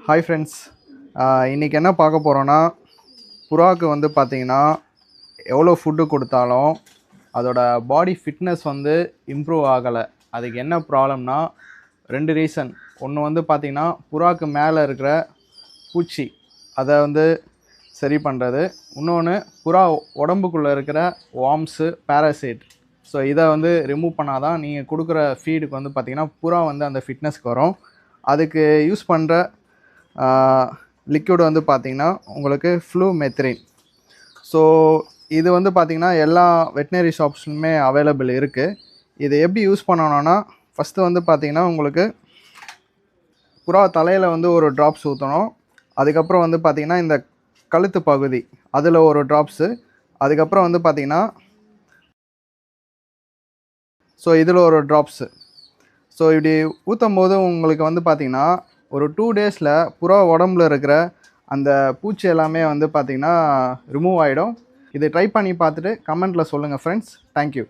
Hi friends, இன்றைக்கி என்ன பார்க்க போகிறோன்னா, புறாவுக்கு வந்து பார்த்திங்கன்னா எவ்வளோ ஃபுட்டு கொடுத்தாலும் அதோட பாடி ஃபிட்னஸ் வந்து இம்ப்ரூவ் ஆகலை. அதுக்கு என்ன ப்ராப்ளம்னா 2 ரீசன். ஒன்று வந்து பார்த்திங்கன்னா புறாவுக்கு மேலே இருக்கிற பூச்சி, அதை வந்து சரி பண்ணுறது. இன்னொன்று புறா உடம்புக்குள்ளே இருக்கிற வார்ம்ஸு, பேராசைட். ஸோ இதை வந்து ரிமூவ் பண்ணால் தான் நீங்கள் கொடுக்குற ஃபீடுக்கு வந்து பார்த்திங்கன்னா புறா வந்து அந்த ஃபிட்னஸ்க்கு வரும். அதுக்கு யூஸ் பண்ணுற லிக்விட் வந்து பார்த்திங்கன்னா உங்களுக்கு ஃப்ளூமெத்ரின். ஸோ இது வந்து பார்த்திங்கன்னா எல்லா வெட்டினரி ஷாப்ஸ்லுமே அவைலபிள் இருக்குது. இதை எப்படி யூஸ் பண்ணணும்னா, ஃபஸ்ட்டு வந்து பார்த்திங்கன்னா உங்களுக்கு புறா தலையில் வந்து ஒரு ட்ராப்ஸ் ஊற்றணும். அதுக்கப்புறம் வந்து பார்த்திங்கன்னா இந்த கழுத்து பகுதி அதில் ஒரு ட்ராப்ஸு. அதுக்கப்புறம் வந்து பார்த்திங்கன்னா இதில் ஒரு ட்ராப்ஸு. ஸோ இப்படி ஊற்றும் போது உங்களுக்கு வந்து பார்த்திங்கன்னா ஒரு 2 டேஸில் புறா உடம்புல இருக்கிற அந்த பூச்சி எல்லாமே வந்து பார்த்திங்கன்னா ரிமூவ் ஆகிடும். இதை ட்ரை பண்ணி பார்த்துட்டு கமெண்ட்டில் சொல்லுங்கள் ஃப்ரெண்ட்ஸ். தேங்க்யூ.